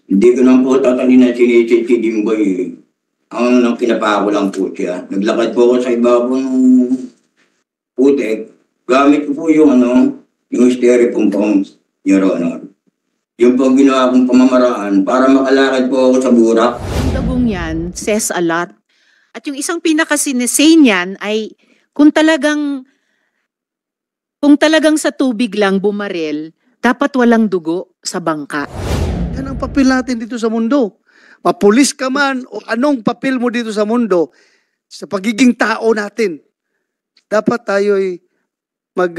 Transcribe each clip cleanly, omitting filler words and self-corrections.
Hindi ko lang po tatalin na sinisid si Jimboy. Ang nang kinapako lang po siya. Naglakad po ako sa ibabaw ng putek. Gamit ko po yung yung styrofoam pump, Your Honor. Yung po ginawa kong pamamaraan para makalakad po ako sa burak. Ang dagong yan says a lot. At yung isang pinaka-sinesay niyan ay kung talagang sa tubig lang bumaril, dapat walang dugo sa bangka. Yan ang papel natin dito sa mundo. Mapulis ka man o anong papel mo dito sa mundo, sa pagiging tao natin, dapat tayo'y mag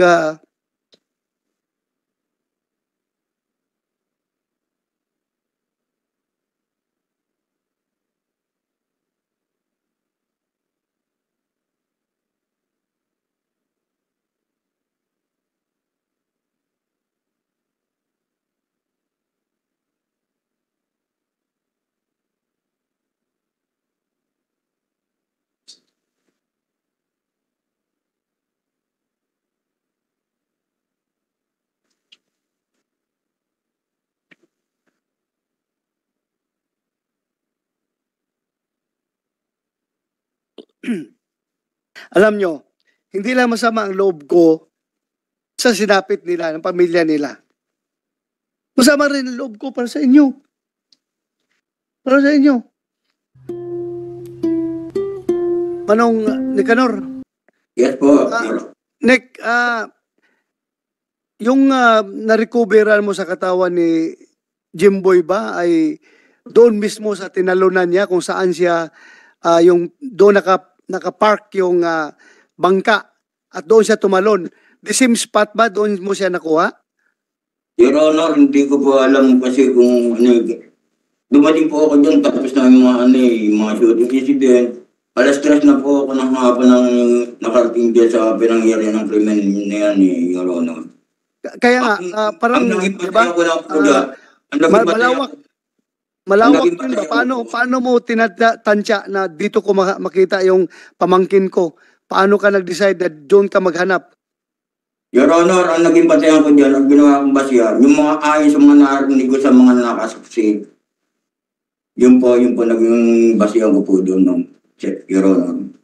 alam nyo, hindi lang masama ang loob ko sa sinapit nila, ng pamilya nila. Masama rin ang loob ko para sa inyo. Para sa inyo. Manong Nicanor. Yes po. Nick, yung na-recoveran mo sa katawan ni Jimboy ba ay doon mismo sa tinalunan niya kung saan siya yung doon nakapark yung bangka at doon siya tumalon. The same spot ba? Doon mo siya nakuha? Your Honor, hindi ko po alam kasi kung dumating po ako dyan tapos na yung mga shooting incident. Alas 3 na po ako ng hapon ng nakarating dyan sa pinangyarihan ng krimen na yan, Your Honor. Kaya nga, parang, diba? Malawak yun ba? Paano mo tinatansya na dito ko makita yung pamangkin ko? Paano ka nag-decide na doon ka maghanap? Your Honor, ang naging batayan ko dyan, ang ginawa kong basya, yung mga ayon sa mga narinig ko sa mga nakasaksi, yun po naging basya ko po doon, Your Honor.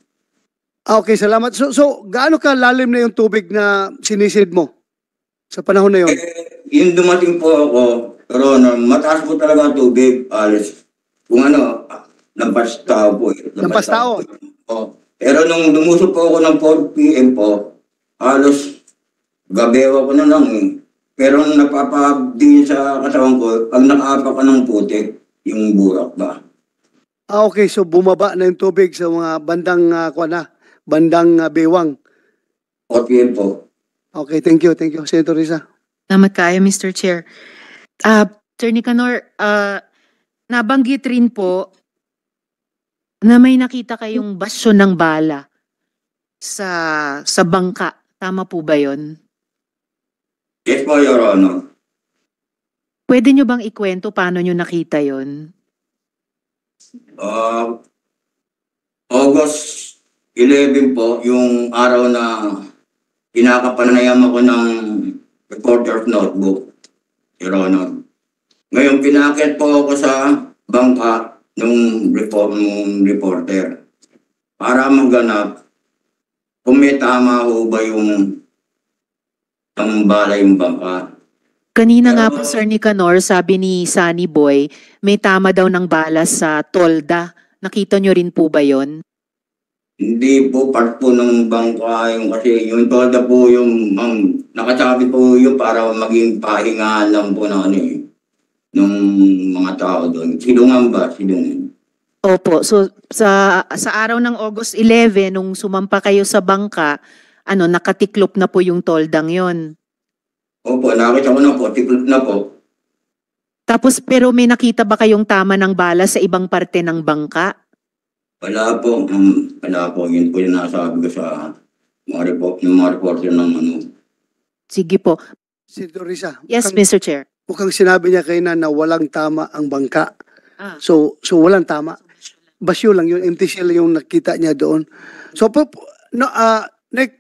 Okay, salamat. So gaano ka lalim na yung tubig na sinisid mo sa panahon na yun? Yung dumating po ako, Your Honor, mataas po talaga ang tubig, alis. Kung lampas tao po. Lampas tao? Pero nung lumusok po ako ng 4 p.m. po, halos gabewa ko na lang Pero nung napapabdingin sa katawan ko, pag nakaapa ka ng putik, yung burak ba? Okay, so bumaba na yung tubig sa mga bandang bewang. 4 p.m. po. Okay, thank you, Senator Risa. Salamat kayo, Mr. Chair. Attorney Canor, nabanggit rin po na may nakita kayong basyo ng bala sa bangka. Tama po ba yun? Yes po, Your Honor. Pwede nyo bang ikwento paano nyo nakita yun? August 11 po, yung araw na kinakapanayam ako ng reporter's notebook, Your Honor. Ngayon, pinakit po ako sa bangka ng reporter para maghanap kung may tama ho ba yung bala yung bangka. Kanina nga po, Sir Nicanor, sabi ni Sunny Boy, may tama daw ng bala sa tolda. Nakita nyo rin po ba yon? Hindi po part po ng bangka yung kasi yung tolda po yung nakasabi po yung para maging pahingahan lang po na ng mga tao doon. Silungan ba? Silungan. Opo. So sa araw ng August 11, nung sumampa kayo sa bangka, nakatiklop na po yung toldang yon. Opo, nakita ko na po, tiklop na po. Tapos pero may nakita ba kayong tama ng bala sa ibang parte ng bangka? Wala po. Wala po. Yun po yung nasabi ko sa mga reporter ng Sige po. Senator Risa. Yes, Mr. Chair. Mukhang sinabi niya kayo na walang tama ang bangka. So walang tama. Basyo lang yun, empty shell yung nakita niya doon. So, Nick,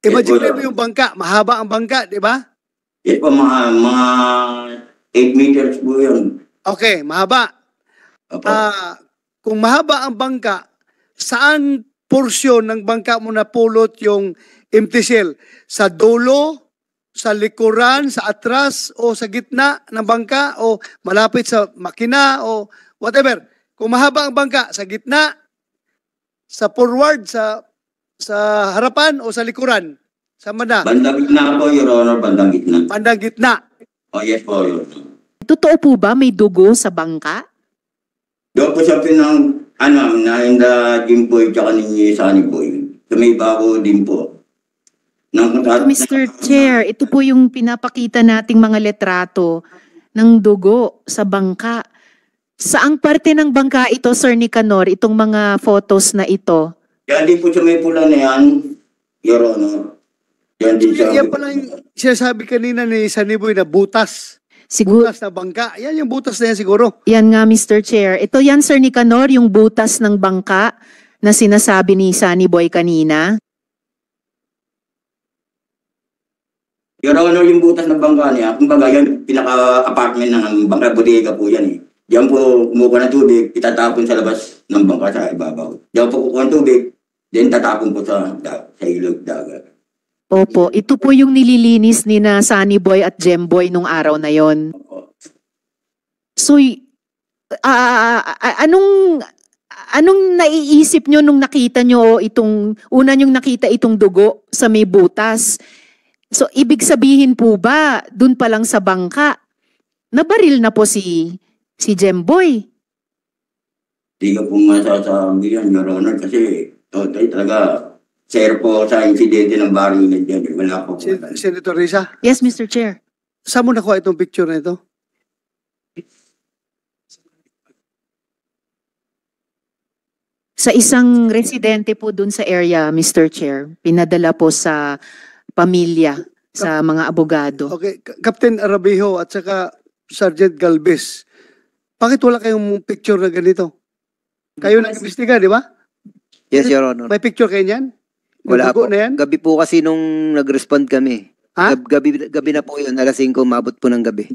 imagine mo yung bangka, mahaba ang bangka, di ba? Yes po, mga 8 meters po yun. Okay, mahaba. Opo. Kung mahaba ang bangka, saan porsyon ng bangka mo napulot yung empty shell? Sa dulo, sa likuran, sa atras, o sa gitna ng bangka, o malapit sa makina, o whatever. Kung mahaba ang bangka, sa gitna, sa forward, sa harapan, o sa likuran? Sa mana? Bandang gitna po, Your Honor, bandang gitna. Bandang gitna. Oh, yes po, Your Honor. Totoo po ba may dugo sa bangka? Doon po sa na yung Jimboy tsaka ni Sunny Boy. Tumiba ko din po. Mr. Chair, ito po yung pinapakita nating mga letrato ng dugo sa bangka. Saang parte ng bangka ito, Sir Nicanor, itong mga photos na ito? Yan din po sa may pula na yan, Your Honor. Yan din sa... Yan pala yung sinasabi kanina ni Sunny Boy na butas. Siguro, Butas na bangka. Yan yung butas na yan siguro. yan nga, Mr. Chair. Ito yan, Sir Nicanor, yung butas ng bangka na sinasabi ni Sunny Boy kanina. Your Honor, yung butas ng bangka niya, kumbaga yan, pinaka-apartment ng bangka, bodega po yan eh. Diyan po kumukuha ng tubig, itatapon sa labas ng bangka sa ibabaw. Diyan po kukuha ng tubig, then tatapon po sa ilog dagat. Opo, ito po yung nililinis ni na Sunny Boy at Jemboy nung araw na yon. So, anong naiisip nyo nung nakita nyo una nyong nakita itong dugo sa may butas? So, ibig sabihin po ba, dun pa lang sa bangka, nabaril na po si Jemboy? Di ka po masasabi yan, Your Honor, kasi talaga, sir po sa insidente ng baril na dyan, wala po. Senator Risa, Yes, Mr. Chair. saan mo nakuha itong picture na ito? Sa isang residente po dun sa area, Mr. Chair, pinadala po sa pamilya, sa mga abogado. Okay, Captain Arabijo at saka Sergeant Galvez, bakit wala kayong picture na ganito? Kayo nag-imbestiga, di ba? Yes, Your Honor. May picture kayo niyan? Yung Wala dugo po. na yan? Gabi po kasi nung nag-respond kami. Ha? Gabi na po yun. Alas 5, umabot po ng gabi.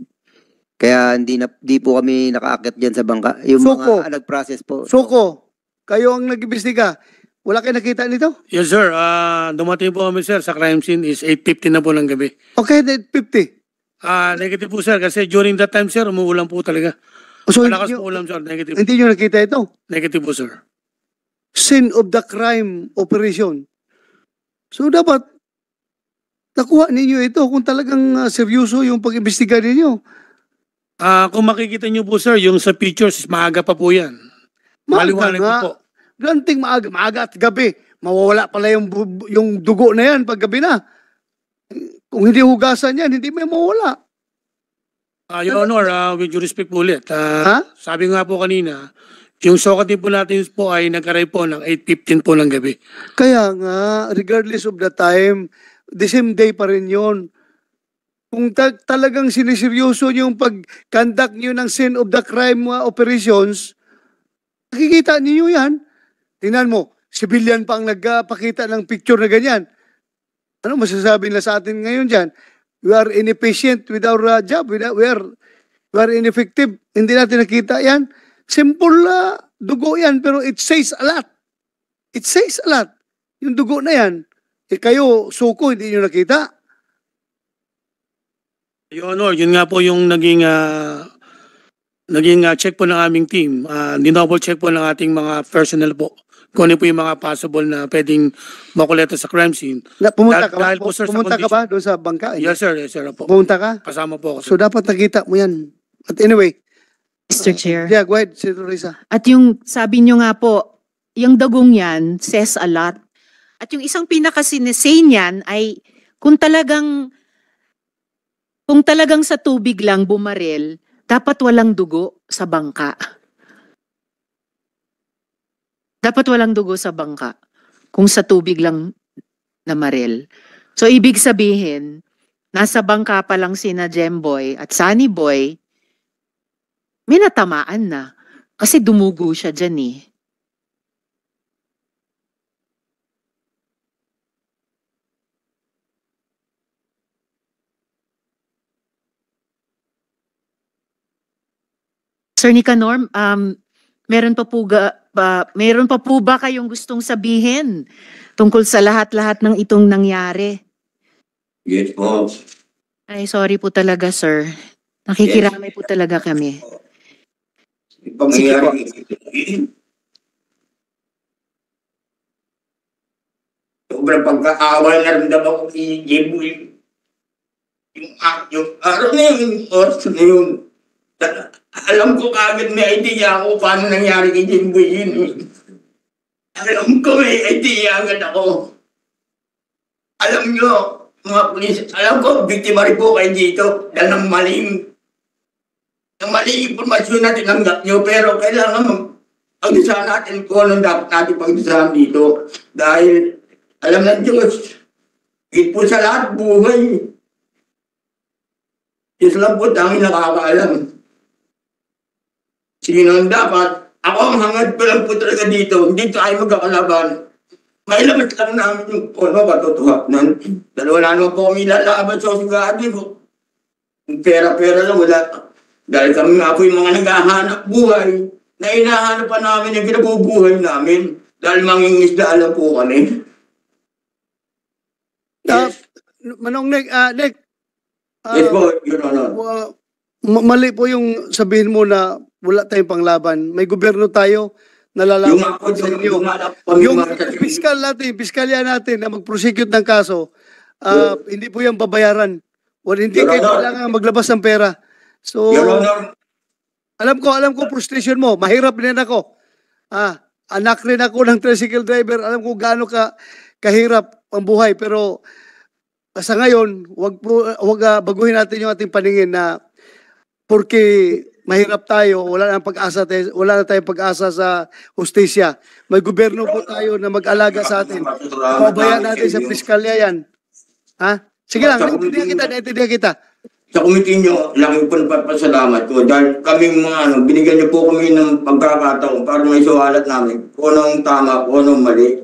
Kaya di po kami nakaakyat dyan sa bangka. Yung Suko. mga nag-process po. Suko, kayo ang nag-imbestiga. Wala kayo nakita nito? Yes, sir. Dumating po kami, sir, sa crime scene is 8:50 na po ng gabi. Okay, then 50. Negative po, sir, kasi during that time, sir, umuulan po talaga. So, Malakas po ulan, sir. Negative. hindi nyo nakita ito? Negative po, sir. Scene of the crime operation. So, dapat nakuha ninyo ito kung talagang seryoso yung pag-imbestiga ninyo. Kung makikita niyo po, sir, yung sa pictures, maaga pa po yan. Maliwanag nga. po. Granting maaga at gabi. Mawawala pala yung dugo na yan pag gabi na. Kung hindi hugasan yan, hindi may mawala. Your Honor, with due respect po ulit, Ha? sabi nga po kanina, yung sokatin po natin po ay nag-arrive po ng 8:15 po ng gabi. Kaya nga, regardless of the time, the same day pa rin yun. Kung talagang siniseryoso yung pag-conduct nyo ng scene of the crime operations, nakikita niyo yan. Tingnan mo, civilian pa ang nagpakita ng picture na ganyan. Ano masasabi na sa atin ngayon dyan? We are inefficient with our job. We are ineffective. Hindi natin nakita yan. Simple dugo yan, pero it says a lot. It says a lot. Yung dugo na yan. Kayo, suko, hindi nyo nakita. Your Honor, yun nga po yung naging check po ng aming team. Dinoble check po ng ating mga personnel po. Kung ano po yung mga possible na pwedeng makuleta sa crime scene. Pumunta ka ba? Dahil po, sir, sa Pumunta ka condition- ba doon sa bangka? Yes, sir. Yes, sir. Po. Pumunta ka? Kasama po ako, sir. So dapat nakita mo yan. But anyway, Mr. Chair. yeah, go ahead, Senator Risa. At yung sabi nyo nga po, yung dagong yan says a lot. At yung isang pinaka-sinesay niyan ay kung talagang sa tubig lang bumaril, dapat walang dugo sa bangka. Dapat walang dugo sa bangka kung sa tubig lang namaril. So ibig sabihin, nasa bangka pa lang sina Jemboy at Sunny Boy, may natamaan na. Kasi dumugo siya dyan eh. Sir Nicanor, meron pa po ba kayong gustong sabihin tungkol sa lahat-lahat ng itong nangyari? Yes po. Ay, sorry po talaga, sir. Nakikiramay po talaga kami. Yung pangyayari. Sobrang pagkaawa na rin daw ako kay Jimboy. Yung araw na yun, oras na yun. Alam ko kagad may idea ako paano nangyari kay Jimboy yun. Alam ko may idea agad ako. Alam nyo, mga pulis, alam ko, biktima rin po kayo dito dahil ng maling impormasyon na tinanggap nyo, pero kailangan pagdusahan natin kung anong dapat natin pagdusahan dito. Dahil, alam ng Diyos, higit po sa lahat, buhay. Diyos lang po, tanging nakakaalam. Sino ang dapat? Ako ang hangad ko lang po talaga dito, hindi tayo magkakalaban. Mailamat lang namin yung katotohanan. Dahil wala naman po kami lalaban sa usigati ko. Pera-pera lang, wala. Dahil kami nga po yung mga naghahanap buhay, na hinahanap pa namin yung kinabubuhay namin. Dahil mangingisda lang po kami. Manong Nick, Yes po, Your Honor. Mali po yung sabihin mo na wala tayong panglaban. May gobyerno tayo na lalaban sa inyo. Yung piskal natin, piskalya natin na mag-prosecute ng kaso, hindi po yan babayaran. Hindi Your kayo Honor. kailangan maglabas ng pera. So, Your Honor, alam ko frustration mo. Mahirap din ako. Anak rin ako ng tricycle driver. Alam ko gaano kahirap ang buhay. Pero sa ngayon, wag baguhin natin yung ating paningin na porque mahirap tayo, wala na tayong pag-asa sa hustisya. May gobyerno po tayo na mag-alaga sa atin. Pabayaan natin sa piskalya yan. Sige lang, naintindihan kita. sa committee nyo, laki po nagpapasalamat ko dahil kaming mga binigyan niyo po kami ng pagkakataon para may suwalat namin kung anong tama, kung anong mali,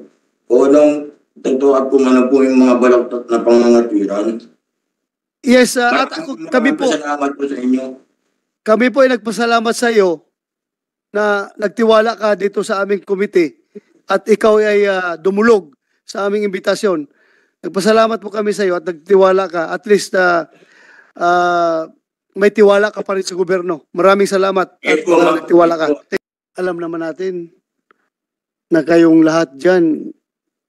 kung anong totoo at kung ano po yung mga balaktot na pangangatiran. Yes, at kami po. Salamat po sa inyo. Kami po ay nagpasalamat sa iyo na nagtiwala ka dito sa aming komite at ikaw ay dumulog sa aming imbitasyon. Nagpasalamat po kami sa iyo at nagtiwala ka. At least may tiwala ka pa rin sa gobyerno. Maraming salamat at nagtiwala ka. Alam naman natin na kayong lahat dyan,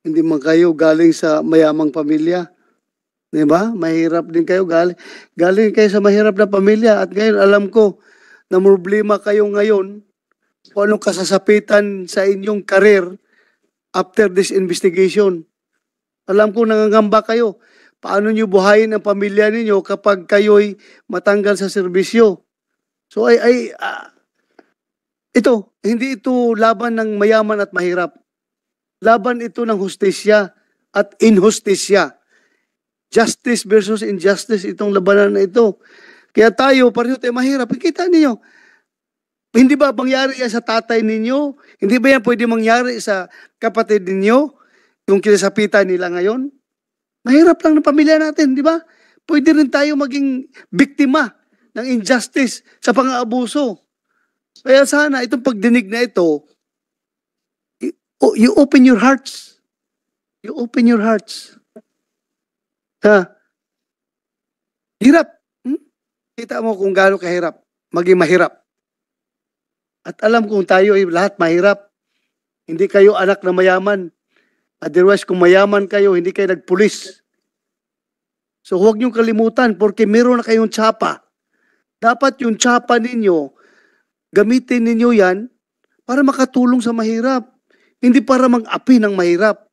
hindi man kayo galing sa mayamang pamilya. Diba? Mahirap din kayo. Galing kayo sa mahirap na pamilya. At ngayon, alam ko na problema kayo ngayon kung anong kasasapitan sa inyong career after this investigation. Alam ko nangangamba kayo. Paano nyo buhayin ang pamilya ninyo kapag kayo'y matanggal sa serbisyo? So, hindi ito laban ng mayaman at mahirap. Laban ito ng hustisya at inhustisya. Justice versus injustice, itong labanan na ito. Kaya tayo, pareho tayo mahirap. Kita ninyo, hindi ba mangyari yan sa tatay ninyo? Hindi ba yan pwede mangyari sa kapatid ninyo? Yung kinasapitan nila ngayon? Mahirap lang ng pamilya natin, di ba? Pwede rin tayo maging biktima ng injustice sa pang-aabuso. Kaya sana, itong pagdinig na ito, you open your hearts. You open your hearts. Hirap. Kita mo kung gaano kahirap. Maging mahirap. At alam kong tayo ay lahat mahirap. Hindi kayo anak na mayaman. Otherwise, kung mayaman kayo, hindi kayo nagpulis. So huwag niyong kalimutan porque meron na kayong tsapa. Dapat yung tsapa ninyo, gamitin ninyo yan para makatulong sa mahirap. Hindi para mag-api ng mahirap.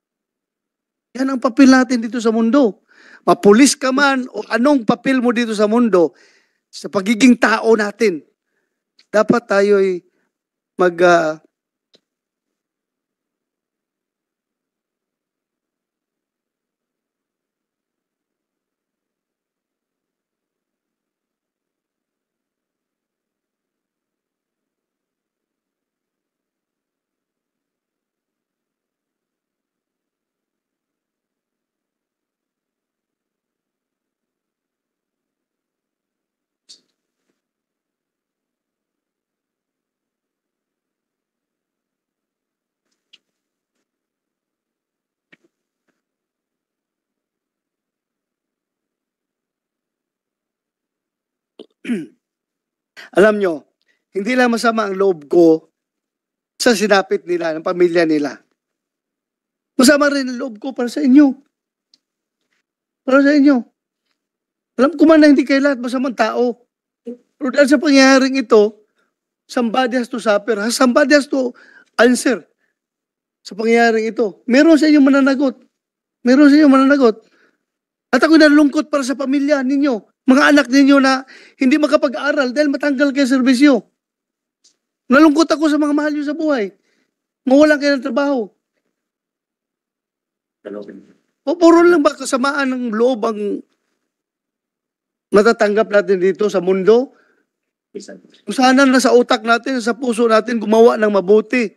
Yan ang papel natin dito sa mundo. Mapulis ka man o anong papel mo dito sa mundo, sa pagiging tao natin, dapat tayo'y alam nyo, hindi lang masama ang loob ko sa sinapit nila, ng pamilya nila. Masama rin ang loob ko para sa inyo. Para sa inyo. Alam ko man na hindi kayo lahat masamang tao. Pero dahil sa pangyayaring ito, somebody has to suffer. Somebody has to answer sa pangyayaring ito. Meron sa inyo mananagot. Meron sa inyo mananagot. At ako nalungkot para sa pamilya ninyo. Mga anak ninyo na hindi makapag-aral dahil matanggal kayo sa serbisyo. Nalungkot ako sa mga mahal nyo sa buhay. Mawalan kayo ng trabaho. O puro lang ba kasamaan ng loob ang natatanggap natin dito sa mundo? Kung sana na sa utak natin, sa puso natin, gumawa ng mabuti.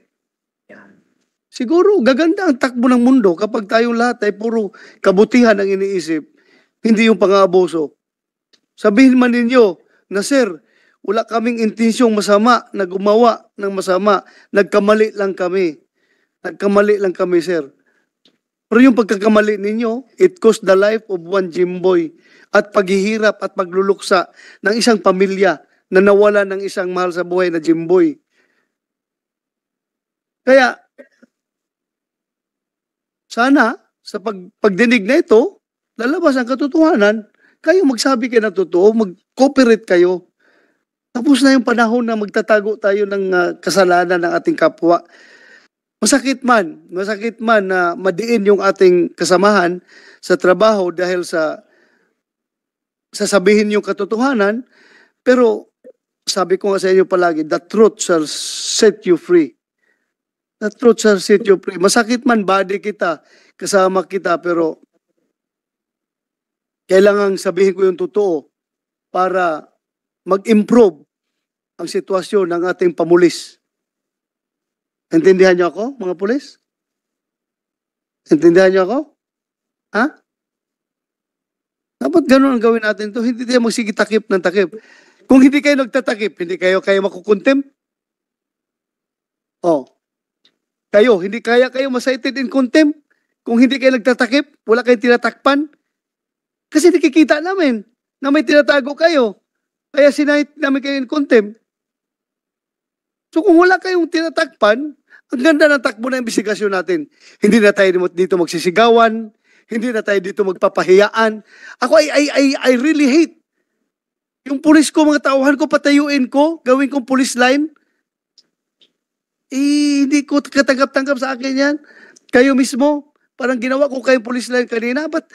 Siguro, gaganda ang takbo ng mundo kapag tayong lahat ay puro kabutihan ang iniisip, hindi yung pang-aabuso. Sabihin man ninyo na, sir, wala kaming intensyong masama na gumawa ng masama. Nagkamali lang kami. Nagkamali lang kami, sir. Pero yung pagkakamali ninyo, it cost the life of one Jimboy at paghihirap at pagluluksa ng isang pamilya na nawala ng isang mahal sa buhay na Jimboy. Kaya, sana, sa pagdinig na ito, lalabas ang katotohanan, kayo magsabi kayo ng totoo, mag-cooperate kayo. Tapos na yung panahon na magtatago tayo ng kasalanan ng ating kapwa. Masakit man na madiin yung ating kasamahan sa trabaho dahil sa sasabihin yung katotohanan, pero sabi ko nga sa inyo palagi, the truth shall set you free. The truth shall set you free. Masakit man, body kita, kasama kita, pero kailangan sabihin ko yung totoo para mag-improve ang sitwasyon ng ating pamulis. Intindihan niyo ako, mga pulis? Intindihan niyo ako? Ha? Dapat ganun ang gawin natin ito. Hindi tayo magsigitakip ng takip. Kung hindi kayo nagtatakip, hindi kayo makukontem. Oh. Kayo, hindi kayo ma-cited in contempt. Kung hindi kayo nagtatakip, wala kayong tinatakpan. Kasi nakikita namin na may tinatago kayo. Kaya sinahit namin kayo in contempt. So kung wala kayong tinatakpan, ang ganda ng takbo na investigasyon natin. Hindi na tayo dito magsisigawan, hindi na tayo dito magpapahiyaan. Ako, I really hate. Yung pulis ko, mga tauhan ko, patayuin ko, gawin kong police line. Hindi ko katanggap-tanggap sa akin yan. Kayo mismo, parang ginawa ko kayong police line kanina. But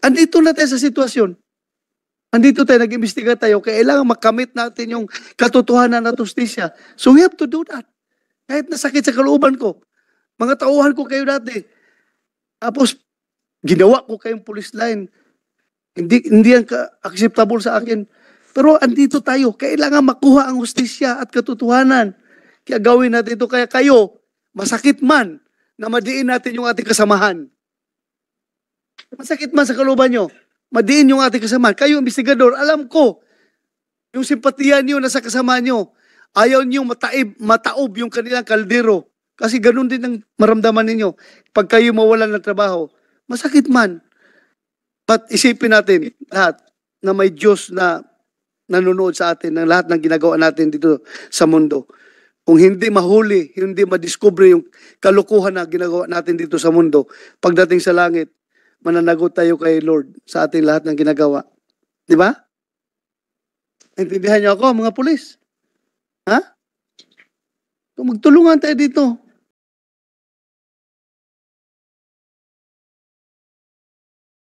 andito na tayo sa sitwasyon. Andito tayo, nag-imbestiga tayo, kailangan makamit natin yung katotohanan at justisya. So we have to do that. Kahit nasakit sa kalooban ko. Mga tauhan ko kayo dati. Tapos, ginawa ko kayong police line. Hindi yan acceptable sa akin. Pero andito tayo, kailangan makuha ang justisya at katotohanan. Kaya gawin natin ito. Kaya kayo, masakit man na madiin natin yung ating kasamahan. Masakit man sa kalooban nyo. Madiin yung ating kasamahan. Kayo, investigador, alam ko, yung simpatiya niyo na sa kasama niyo, ayaw niyo mataob yung kanilang kaldero. Kasi ganun din ang maramdaman ninyo. Pag kayo mawalan ng trabaho, masakit man. But isipin natin lahat na may Diyos na nanonood sa atin ng lahat ng ginagawa natin dito sa mundo. Kung hindi mahuli, hindi madiscover yung kalukuhan na ginagawa natin dito sa mundo, pagdating sa langit, mananagot tayo kay Lord sa ating lahat ng ginagawa. Di ba? Intindihan niyo ako, mga pulis? Ha? So magtulungan tayo dito.